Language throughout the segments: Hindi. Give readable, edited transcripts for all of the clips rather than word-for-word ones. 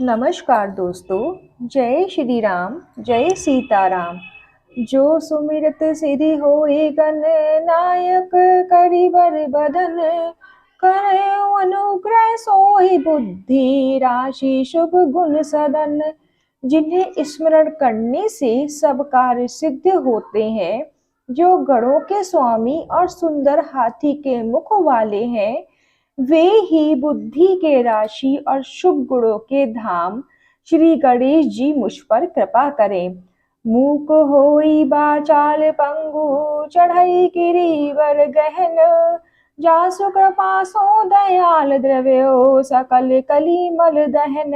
नमस्कार दोस्तों। जय श्री राम, जय सीताराम। जो सुमिरत सिद्धि होए गण, नायक करिबर बदन। करयो अनुग्रह सोहि बुद्धि, राशि शुभ गुण सदन। जिन्हें स्मरण करने से सब कार्य सिद्ध होते हैं, जो गणों के स्वामी और सुंदर हाथी के मुख वाले हैं, वे ही बुद्धि के राशि और शुभ गुणों के धाम। श्री गणेश जी मुझ पर कृपा करें। मूक होई बाचाल पंगु, चढ़ई गिरिवर गहन। जासु कृपा सो दयाल द्रव्यो, सकल कली मल दहन।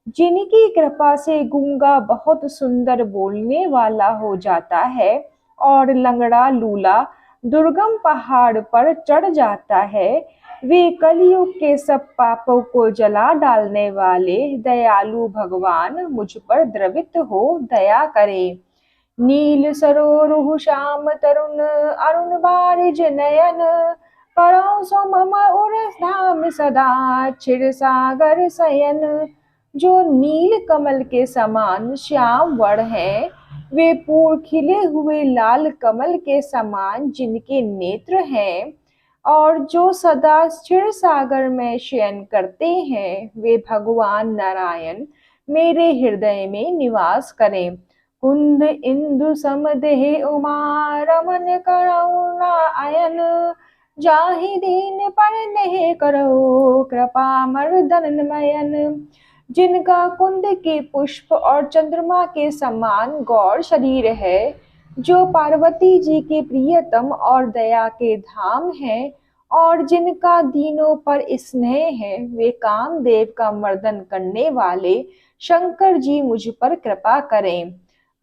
जिनकी कृपा से गूंगा बहुत सुंदर बोलने वाला हो जाता है, और लंगड़ा लूला दुर्गम पहाड़ पर चढ़ जाता है, वे कलयुग के सब पापों को जला डालने वाले दयालु भगवान मुझ पर द्रवित हो दया करें। नील सरोरुह श्याम तरुण, अरुण बारिज नयन। करो सो मम उर धाम सदा, क्षीर सागर शयन। जो नील कमल के समान श्याम वर्ण है, वे पूर्ण खिले हुए लाल कमल के समान जिनके नेत्र हैं, और जो सदा क्षीर सागर में शयन करते हैं, वे भगवान नारायण मेरे हृदय में निवास करें। कुंद इंदु समदेह उमा, रमन करुणा अयन। जाहि दीन पर नेह करो, कृपा मर्दन नयन। जिनका कुंद के पुष्प और चंद्रमा के समान गौर शरीर है, जो पार्वती जी के प्रियतम और दया के धाम हैं, और जिनका दीनों पर स्नेह है, वे कामदेव का मर्दन करने वाले शंकर जी मुझ पर कृपा करें।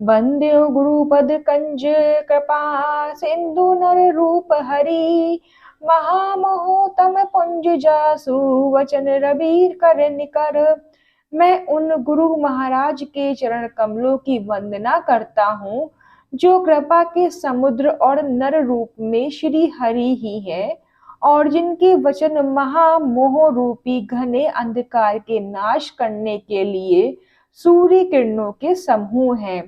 बंद्यो गुरुपद कंज, कृपा सिंधु नर रूप हरि। महामहोतम पुंज जासु, वचन रवि कर निकर। मैं उन गुरु महाराज के चरण कमलों की वंदना करता हूँ, जो कृपा के समुद्र और नर रूप में श्री हरि ही है, और जिनके वचन महामोह रूपी घने अंधकार के नाश करने के लिए सूर्य किरणों के समूह हैं।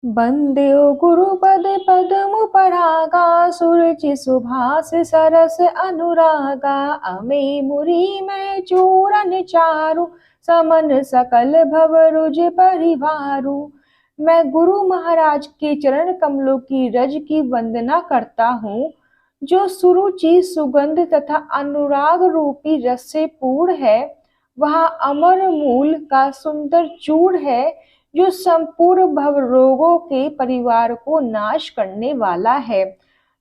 बंदेओ गुरुपद पद्म परागा, सुरुचि सुभाष सरस अनुरागा। अमे मुरी में चूरन चारु, समन सकल भवरुज परिवारु। मैं गुरु महाराज के चरण कमलों की रज की वंदना करता हूँ, जो सुरुचि सुगंध तथा अनुराग रूपी रस से पूर्ण है। वह अमर मूल का सुंदर चूर्ण है, जो संपूर्ण भव रोगों के परिवार को नाश करने वाला है।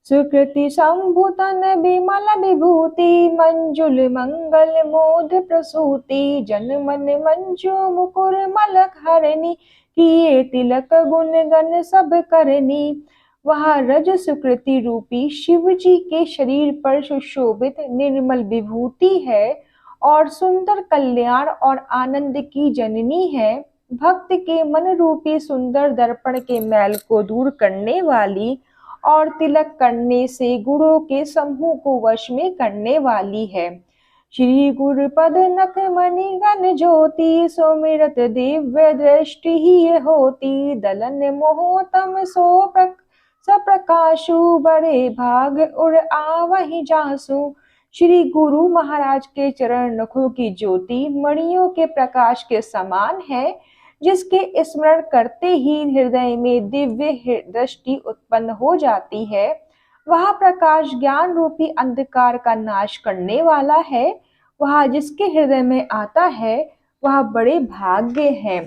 सुकृति संभूतन विमल विभूति, मंजुल मंगल मोद प्रसूति। जन मन मंजू मुकुर मलक हरणी, किए तिलक गुण गण सब करनी। वह रज सुकृति रूपी शिव जी के शरीर पर सुशोभित निर्मल विभूति है, और सुंदर कल्याण और आनंद की जननी है। भक्त के मन रूपी सुंदर दर्पण के मैल को दूर करने वाली, और तिलक करने से गुणों के समूह को वश में करने वाली है। श्री गुरुपद नख मणि गण ज्योति, सुमिरत दिव्य दृष्टि ही होती। दलन मोहतम सप्रकाशु, बड़े भाग उर आवहि जासु। श्री गुरु महाराज के चरण नखों की ज्योति मणियों के प्रकाश के समान है, जिसके स्मरण करते ही हृदय में दिव्य दृष्टि उत्पन्न हो जाती है। वह प्रकाश ज्ञान रूपी अंधकार का नाश करने वाला है। वह जिसके हृदय में आता है, वह बड़े भाग्य है।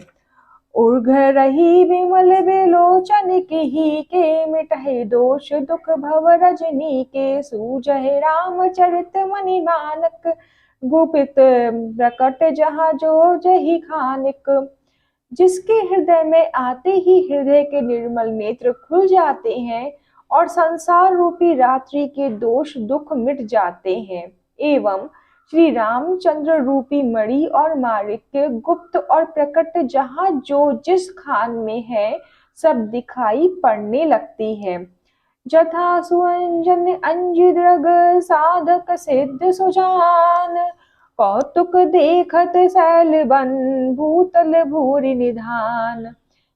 उर्घ रही विमल विलोचन की, के मिटहि दोष दुख भव रजनी के। सूझहि रामचरित मणि मानक, गुपित प्रकट जहाँ जो जही खानिक। जिसके हृदय में आते ही हृदय के निर्मल नेत्र खुल जाते हैं, और संसार रूपी रात्रि के दोष दुख मिट जाते हैं, एवं श्री रामचंद्र रूपी मणि और माणिक्य गुप्त और प्रकट जहाँ जो जिस खान में है, सब दिखाई पड़ने लगती है। जथा सुअंजन अंजिद्रग, साधक सिद्ध सुजान। कौतुक देखत शैल बन भूतल भूरि निधान।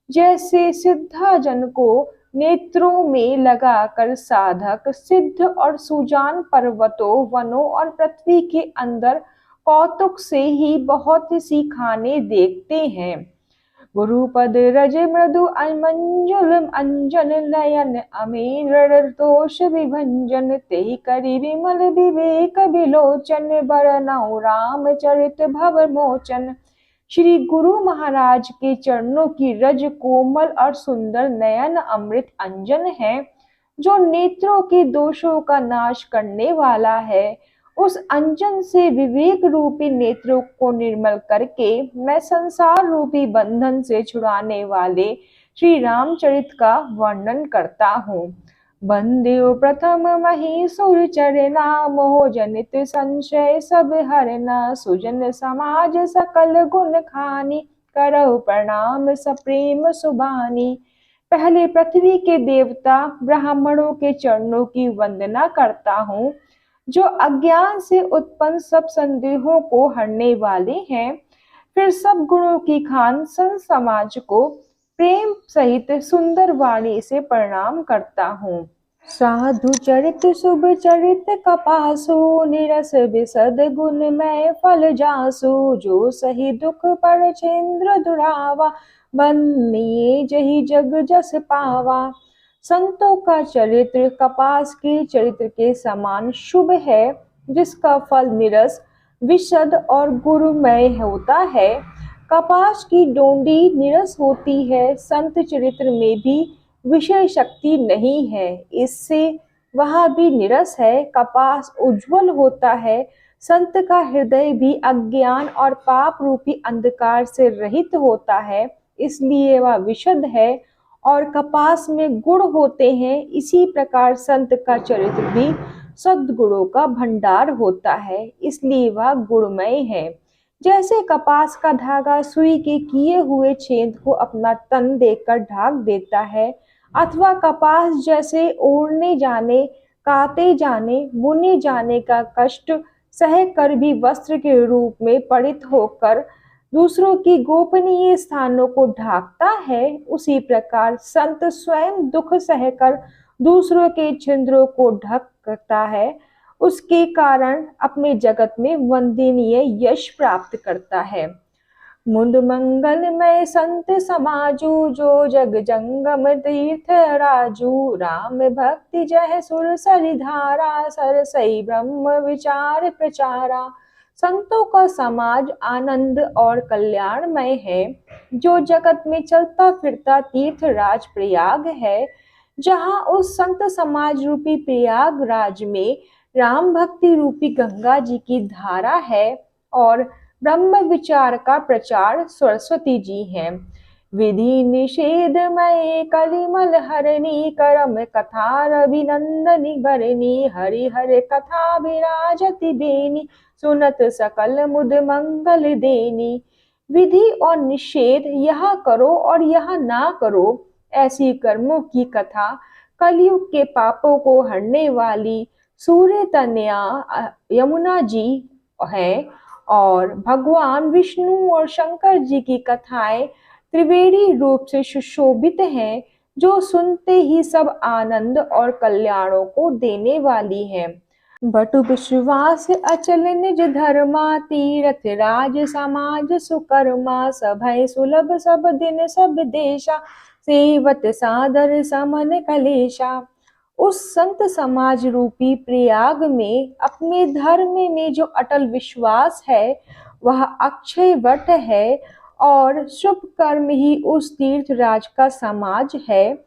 जैसे सिद्धा जन को नेत्रों में लगाकर साधक सिद्ध और सुजान पर्वतों, वनों और पृथ्वी के अंदर कौतुक से ही बहुत सी खाने देखते हैं। गुरुपद रज मृदु मंजुल अंजन नयन अमीन दोष विभंजन तेहि करि विमल विवेक विलोचन बरनउँ रामचरित भव मोचन। श्री गुरु महाराज के चरणों की रज कोमल और सुंदर नयन अमृत अंजन है, जो नेत्रों के दोषों का नाश करने वाला है। उस अंजन से विवेक रूपी नेत्रों को निर्मल करके मैं संसार रूपी बंधन से छुड़ाने वाले श्री रामचरित का वर्णन करता हूँ। बंदेव प्रथम महीसुर चरना मोह जनित संशय सब हरना। सुजन समाज सकल गुण खानी करौ प्रणाम सप्रेम सुबानी। पहले पृथ्वी के देवता ब्राह्मणों के चरणों की वंदना करता हूँ, जो अज्ञान से उत्पन्न सब संदेहों को हरने वाले हैं। फिर सब गुणों की खान संत समाज को प्रेम सहित सुंदर वाणी से प्रणाम करता हूँ। साधु चरित शुभ चरित कपासु निरस विसद गुण में फल जासु। जो सही दुख पर चेन्द्र दुरावा बन्निए जही जग जस पावा। संतों का चरित्र कपास के चरित्र के समान शुभ है, जिसका फल निरस विशद और गुरुमय होता है। कपास की डोंडी निरस होती है, संत चरित्र में भी विषय शक्ति नहीं है, इससे वह भी निरस है। कपास उज्जवल होता है, संत का हृदय भी अज्ञान और पाप रूपी अंधकार से रहित होता है, इसलिए वह विशुद्ध है। और कपास में गुण होते हैं, इसी प्रकार संत का चरित्र भी सद्गुणों का भंडार होता है, इसलिए वह गुणमय है। जैसे कपास का धागा सुई के किए हुए छेद को अपना तन देकर ढाक देता है, अथवा कपास जैसे ओढ़ने जाने, काते जाने, बुने जाने का कष्ट सह कर भी वस्त्र के रूप में परित होकर दूसरों की गोपनीय स्थानों को ढाकता है, उसी प्रकार संत स्वयं दुख सहकर दूसरों के छिद्रों को ढकता है। उसके कारण अपने जगत में वंदनीय यश प्राप्त करता है। मुद मंगलमय संत समाजू जो जग जंगम तीर्थ राजू। राम भक्ति जह सुर सरिधारा सरसई ब्रह्म विचार प्रचारा। संतों का समाज आनंद और कल्याणमय है, जो जगत में चलता फिरता तीर्थ राज प्रयाग है। जहाँ उस संत समाज रूपी प्रयागराज में राम भक्ति रूपी गंगा जी की धारा है और ब्रह्म विचार का प्रचार सरस्वती जी हैं। विधि निषेधमय कलिमल हरणी करम कथा रविनंदनी बरनी। हरि हर कथा विराजति बेनी सुनत सकल मुद मंगल देनी। विधि और निषेध, यह करो और यह ना करो, ऐसी कर्मों की कथा कलयुग के पापों को हरने वाली सूर्य तनया यमुना जी है। और भगवान विष्णु और शंकर जी की कथाएं त्रिवेणी रूप से सुशोभित हैं, जो सुनते ही सब आनंद और कल्याणों को देने वाली हैं। बटु विश्वास अचल निज धर्मा तीरथ राज समाज सुकर्मा। सभय सुलभ सब दिन सब देशा सेवत सादर समन कलेशा। उस संत समाज रूपी प्रयाग में अपने धर्म में जो अटल विश्वास है, वह अक्षय वट है और शुभ कर्म ही उस तीर्थ राज का समाज है।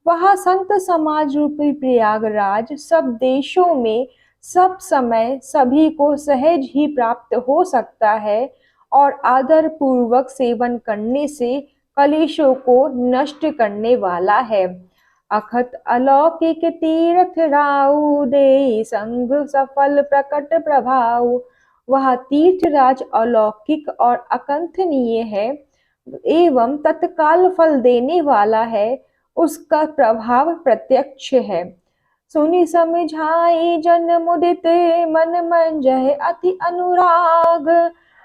वह संत समाज रूपी प्रयागराज सब देशों में सब समय सभी को सहज ही प्राप्त हो सकता है और आदर पूर्वक सेवन करने से कलेशों को नष्ट करने वाला है। अखत अलौकिक तीर्थ राउ दे संग सफल प्रकट प्रभाव। वह तीर्थराज अलौकिक और अकंथनीय है एवं तत्काल फल देने वाला है, उसका प्रभाव प्रत्यक्ष है। सुनि समझाई जन मुदित, मन मंजह अति अनुराग।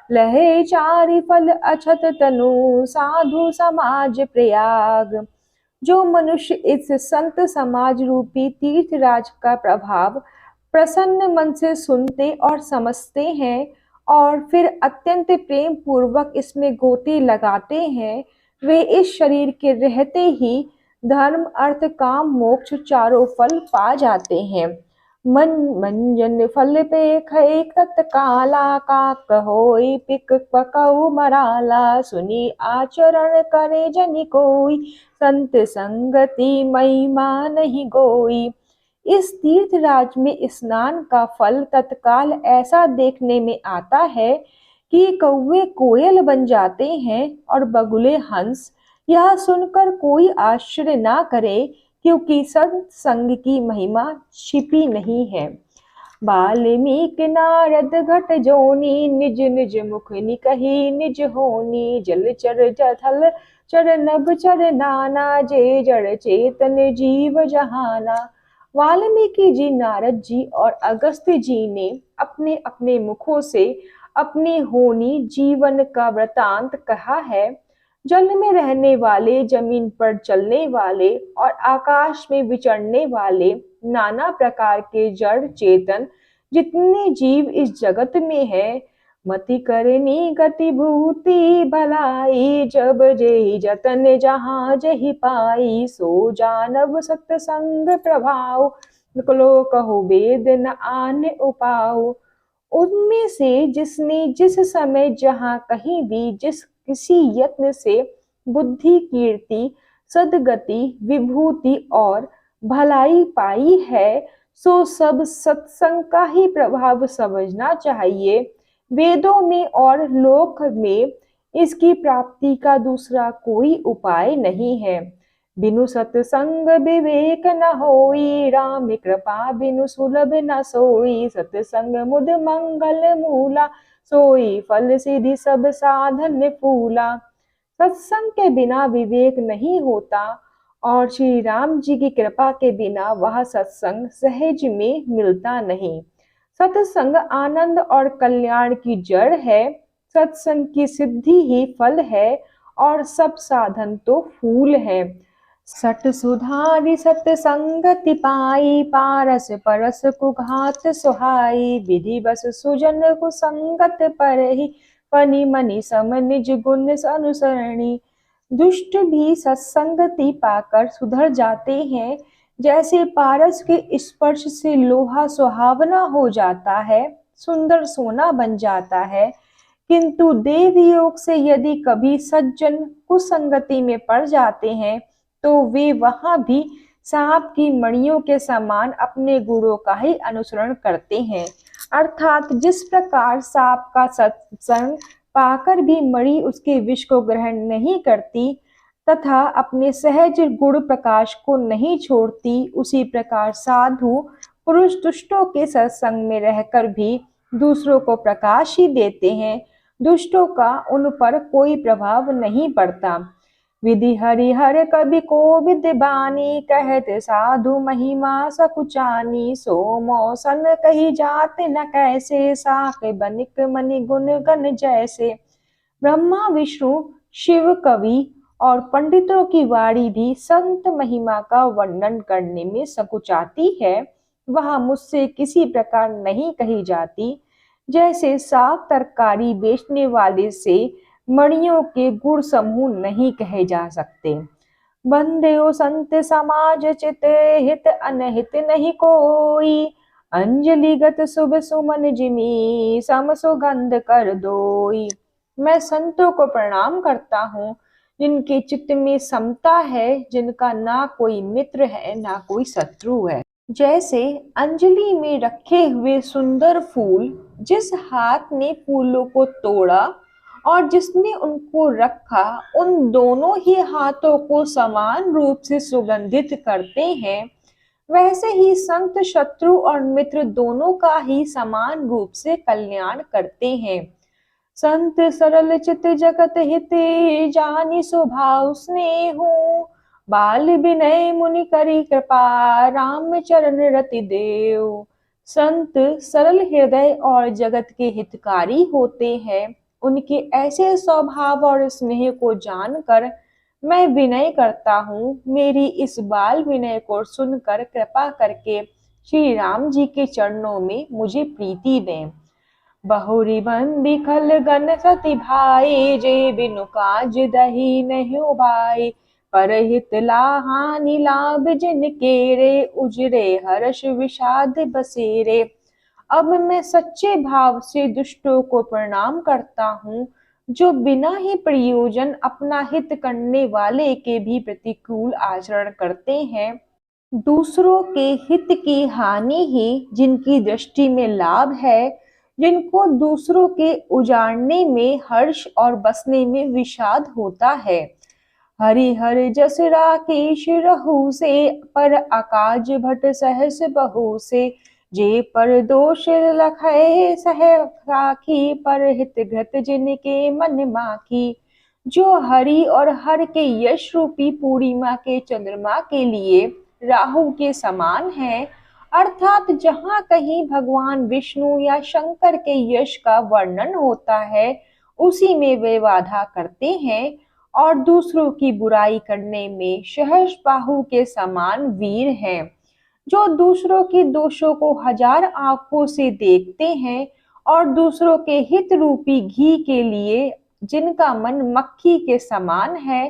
लहे चारि फल अछत तनु, साधु समाज प्रयाग। जो मनुष्य इस संत समाज रूपी तीर्थराज का प्रभाव प्रसन्न मन से सुनते और समझते हैं और फिर अत्यंत प्रेम पूर्वक इसमें गोते लगाते हैं, वे इस शरीर के रहते ही धर्म अर्थ काम मोक्ष चारों फल पा जाते हैं। मन मंजन फल पे खै तत्काला, का कहोई पिक पकऊ मराला। सुनी आचरण करे जनि कोई, संत संगति महिमा नहीं गोई। इस तीर्थराज में स्नान का फल तत्काल ऐसा देखने में आता है कि कौवे कोयल बन जाते हैं और बगुले हंस। यह सुनकर कोई आश्चर्य ना करे, क्योंकि संत संग की महिमा छिपी नहीं है। वाल्मीकि नारद घट जोनी, निज निज मुख निकही निज होनी। जल चर जल चर नभ चर नाना, जे जड़ चेतन जीव जहाना। वाल्मीकि जी, नारद जी और अगस्त्य जी ने अपने अपने मुखों से अपनी होनी जीवन का वृतांत कहा है। जल में रहने वाले, जमीन पर चलने वाले और आकाश में विचरने वाले नाना प्रकार के जड़ चेतन जितने जीव इस जगत में है, मति करनी गति भूति भलाई। जब जेहि जतन जहाँ जहि पाई, सो जानब सत्संग प्रभाव। निकलो कहो वेद न आन उपाऊ। उनमें से जिसने जिस समय जहाँ कहीं भी जिस किसी यत्न से बुद्धि कीर्ति सदगति विभूति और भलाई पाई है, सो सब सत्संग का ही प्रभाव समझना चाहिए। वेदों में और लोक में इसकी प्राप्ति का दूसरा कोई उपाय नहीं है। बिनु सत्संग विवेक न होई, राम कृपा बिनु सुलभ न सोई। सत्संग मुद मंगल मूला, सोई फल सिद्धि सब साधन फूला। सत्संग के बिना विवेक नहीं होता और श्री राम जी की कृपा के बिना वह सत्संग सहज में मिलता नहीं। सत्संग आनंद और कल्याण की जड़ है। सत्संग की सिद्धि ही फल है और सब साधन तो फूल है। सट सुधारी सत्संगति पाई, पारस परस कुघात सुहाई। विधि बस सुजन कुसंगत परहि, फनि मनि सम निज गुण अनुसरणी। दुष्ट भी सत्संगति पाकर सुधर जाते हैं। जैसे पारस के स्पर्श से लोहा सुहावना हो जाता है, सुंदर सोना बन जाता है, किंतु देव योग से यदि कभी सज्जन कुसंगति में पड़ जाते हैं, तो वे वहां भी सांप की मणियों के समान अपने गुणों का ही अनुसरण करते हैं। अर्थात जिस प्रकार सांप का सत्संग पाकर भी मणि उसके विष को ग्रहण नहीं करती तथा अपने सहज गुण प्रकाश को नहीं छोड़ती, उसी प्रकार साधु पुरुष दुष्टों के सत्संग में रहकर भी दूसरों को प्रकाश ही देते हैं। दुष्टों का उन पर कोई प्रभाव नहीं पड़ता। विधि हरिहर कवि कोविद बानी, कहत साधु महिमा सकुचानी। सो मौसन कही जात न कैसे, साख बनिक मनि गुण गण जैसे। ब्रह्मा विष्णु शिव कवि और पंडितों की वाणी भी संत महिमा का वर्णन करने में सकुचाती है, वह मुझसे किसी प्रकार नहीं कही जाती। जैसे साग तरकारी बेचने वाले से मणियों के गुण समूह नहीं कहे जा सकते। बंदेओ संत समाज चित, हित अनहित नहीं कोई। अंजलिगत शुभ सुमन जिमी, सम सुगंध कर दोई। मैं संतों को प्रणाम करता हूँ जिनके चित्त में समता है, जिनका ना कोई मित्र है ना कोई शत्रु है। जैसे अंजलि में रखे हुए सुंदर फूल, जिस हाथ ने फूलों को तोड़ा और जिसने उनको रखा, उन दोनों ही हाथों को समान रूप से सुगंधित करते हैं, वैसे ही संत शत्रु और मित्र दोनों का ही समान रूप से कल्याण करते हैं। संत सरल चित जगत हित, जानी स्वभाव स्नेहु। बाल विनय मुनि करी कृपा, राम चरण रति देव। संत सरल हृदय और जगत के हितकारी होते हैं। उनके ऐसे स्वभाव और स्नेह को जानकर मैं विनय करता हूँ। मेरी इस बाल विनय को सुनकर कृपा करके श्री राम जी के चरणों में मुझे प्रीति दें। बहुरी बंदी खल गन सति भाई, जे बिनु काज दही नहीं उबाई। परहित लाहानि लाभ जिन केरे, उजरे हर्ष विषाद बसेरे। अब मैं सच्चे भाव से दुष्टों को प्रणाम करता हूँ, जो बिना ही प्रयोजन अपना हित करने वाले के भी प्रतिकूल आचरण करते हैं। दूसरों के हित की हानि ही जिनकी दृष्टि में लाभ है, जिनको दूसरों के उजाड़ने में हर्ष और बसने में विषाद होता है। हरि हर जस राकेश रहु से, पर अकाज भट सहस बहु से। जे पर दोष लखै सह राखी, पर हित घृत जिनके मन माखी। जो हरि और हर के यश रूपी पूर्णिमा के चंद्रमा के लिए राहु के समान है, अर्थात जहाँ कहीं भगवान विष्णु या शंकर के यश का वर्णन होता है, उसी में वे बाधा करते हैं। और दूसरों की बुराई करने में सहस बाहु के समान वीर हैं। जो दूसरों के दोषों को हजार आंखों से देखते हैं और दूसरों के हित रूपी घी के लिए जिनका मन मक्खी के समान है,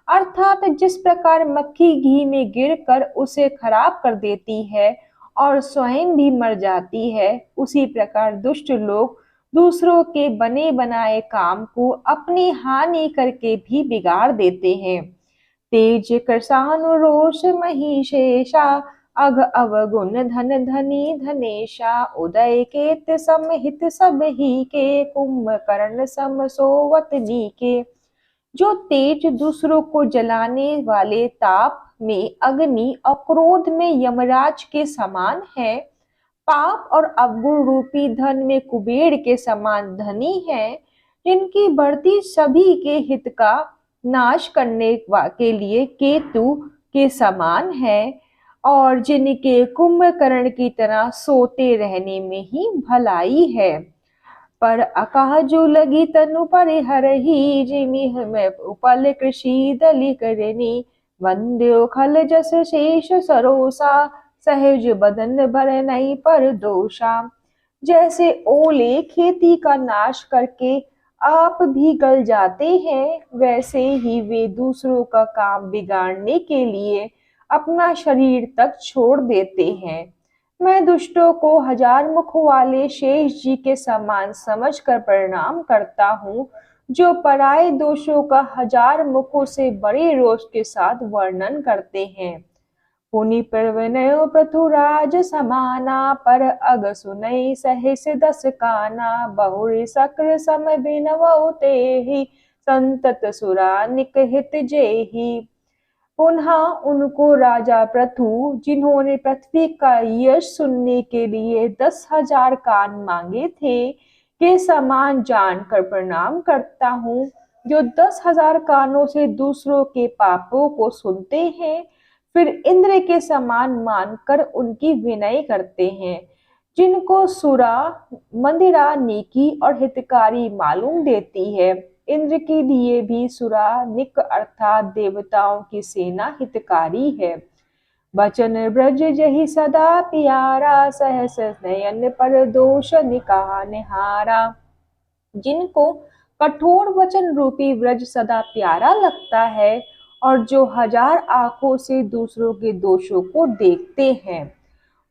अर्थात जिस प्रकार मक्खी घी में गिरकर उसे खराब कर देती है और स्वयं भी मर जाती है, उसी प्रकार दुष्ट लोग दूसरों के बने बनाए काम को अपनी हानि करके भी बिगाड़ देते हैं। तेज कृषानु रोष महिषेषा, अघ अवगुण धन धनी धनेशा। उदय केत समहित सब ही के, कुंभकर्ण सम सोवत नीके। जो तेज दूसरों को जलाने वाले ताप में अग्नि और क्रोध में यमराज के समान है, पाप और अवगुण रूपी धन में कुबेर के समान धनी है, जिनकी बढ़ती सभी के हित का नाश करने के लिए केतु के समान है, और जिनके कुंभकर्ण की तरह सोते रहने में ही भलाई है। पर अकाजु लगी तनु परिहरहि, जिमि में उपल कृषि दलि करनी। वंद्यो खल जस शेष सरोसा, सहज बदन भर नहीं पर दोषा। जैसे ओले खेती का नाश करके आप भी गल जाते हैं, वैसे ही वे दूसरों का काम बिगाड़ने के लिए अपना शरीर तक छोड़ देते हैं। मैं दुष्टों को हजार मुख वाले शेष जी के समान समझकर प्रणाम करता हूँ, जो पराये दोषों का हजार मुखों से बड़े रोष के साथ वर्णन करते हैं। पुनि प्रवनयो पृथुराज समाना, पर अग सुनई सहस दस काना। बहुरी सक्र सम बिनवउ तेहि, संतत सुरा निकहित जेहि। पुनः उनको राजा पृथु, जिन्होंने पृथ्वी का यश सुनने के लिए 10,000 कान मांगे थे, के समान जानकर प्रणाम करता हूँ, जो 10,000 कानों से दूसरों के पापों को सुनते हैं, फिर इंद्र के समान मानकर उनकी विनय करते हैं। जिनको सुरा मंदिरा नेकी और हितकारी मालूम देती है, इंद्र के लिए भी सुरा निक अर्थात देवताओं की सेना हितकारी है। बचन ब्रज जहि सदा प्यारा, सहस नयन पर दोष निकाह निहारा। जिनको कठोर वचन रूपी व्रज सदा प्यारा लगता है और जो हजार आंखों से दूसरों के दोषों को देखते हैं।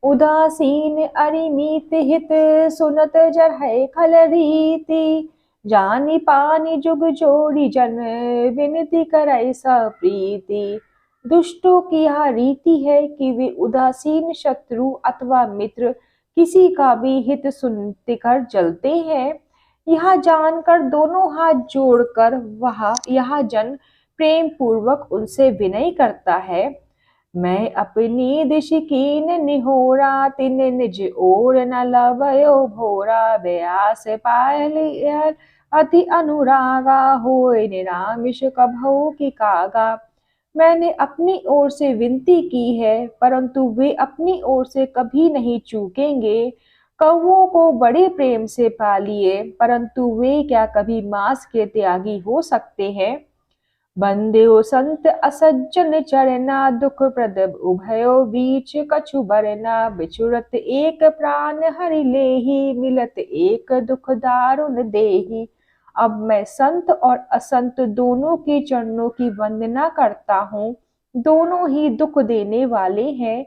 उदासीन अरिमीत हित, सुनत जरहै खल रीति। जानी पानी जुग जोड़ी जन, विनती करೈ सब प्रीति। दुष्टों की यह रीति है कि वे उदासीन शत्रु अथवा मित्र किसी का भी हित सुनते कर जलते हैं। यह जानकर दोनों हाथ जोड़कर यह जन प्रेम पूर्वक उनसे विनय करता है। मैं अपनी दिश कीन निहोरा, तिन निज ओर न लवयो भोरा। व्यास पायल अति अनुरागा, होय निरामिष कभौ की कागा। मैंने अपनी ओर से विनती की है, परंतु वे अपनी ओर से कभी नहीं चूकेंगे। कौवों को बड़े प्रेम से पालिए, परंतु वे क्या कभी मांस के त्यागी हो सकते हैं। बंदेओ संत असज्जन चरना, दुख प्रद उभयो बीच कछु बरना। बिछुड़त एक प्राण हरि लेहि, मिलत एक दुख दारुण देहि। अब मैं संत और असंत दोनों के चरणों की वंदना करता हूँ। दोनों ही दुख देने वाले हैं,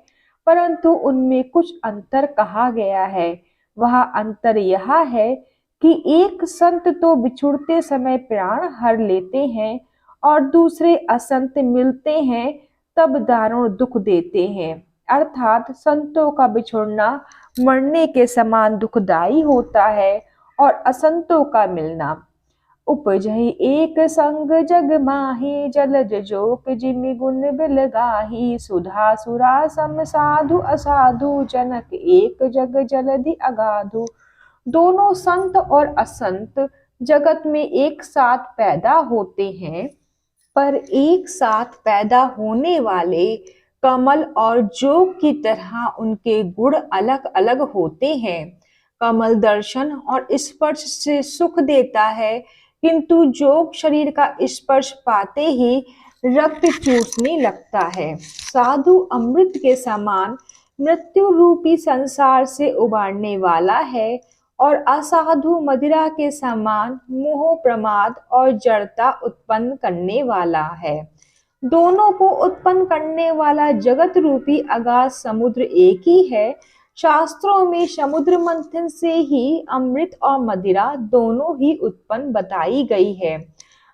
परंतु उनमें कुछ अंतर कहा गया है। वह अंतर यह है कि एक संत तो बिछुड़ते समय प्राण हर लेते हैं और दूसरे असंत मिलते हैं तब दारुण दुख देते हैं। अर्थात संतों का बिछुड़ना मरने के समान दुखदाई होता है और असंतों का मिलना। उपजहि एक संग जग माही, जलज जोक जिमि गुण बिल गाही। सुधा सुरा सम साधु असाधु, जनक एक जग जलधि अगाधु। दोनों संत और असंत जगत में एक साथ पैदा होते हैं, पर एक साथ पैदा होने वाले कमल और जोग की तरह उनके गुण अलग अलग होते हैं। कमल दर्शन और स्पर्श से सुख देता है, किंतु जोग शरीर का स्पर्श पाते ही रक्त चूसने लगता है। साधु अमृत के समान मृत्यु रूपी संसार से उबारने वाला है और असाधु मदिरा के समान मोह प्रमाद और जड़ता उत्पन्न करने वाला है। दोनों को उत्पन्न करने वाला जगत रूपी अगाध समुद्र एक ही है। शास्त्रों में समुद्र मंथन से ही अमृत और मदिरा दोनों ही उत्पन्न बताई गई है।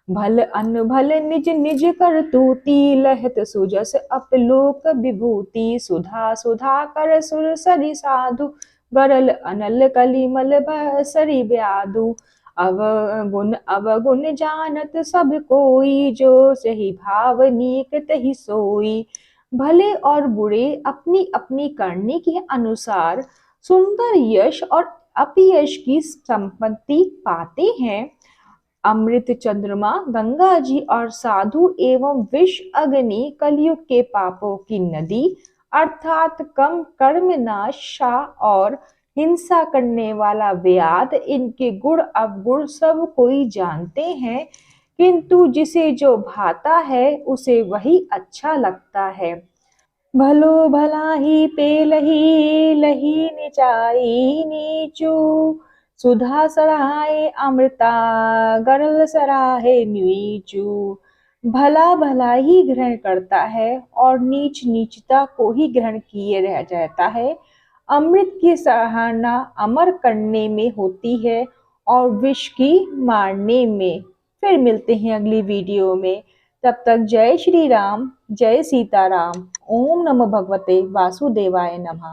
भल अन्न भल निज निज करतूति, लहत सुजस अपलोक विभूति। सुधा सुधा कर सुर सरि साधु, गरल अनल कलिमल सरि ब्यादु। अवगुण जानत सब कोई, जो सही भाव नीक तहि सोई। भले और बुरे अपनी अपनी करने के अनुसार सुंदर यश और अपयश की संपत्ति पाते हैं। अमृत चंद्रमा गंगा जी और साधु एवं विष अग्नि कलयुग के पापों की नदी अर्थात कम कर्म नाशा और हिंसा करने वाला व्याध, इनके गुण अवगुण सब कोई जानते हैं, किंतु जिसे जो भाता है उसे वही अच्छा लगता है। भलो भला ही पेलही, लही निचाई नीचू। सुधा सराहे अमृता, गरल सराहे नीचू। भला भला ही ग्रहण करता है और नीच नीचता को ही ग्रहण किए रह जाता है। अमृत की सराहना अमर करने में होती है और विष की मारने में। फिर मिलते हैं अगली वीडियो में। तब तक जय श्री राम, जय सीताराम। ओम नमो भगवते वासुदेवाय नमः।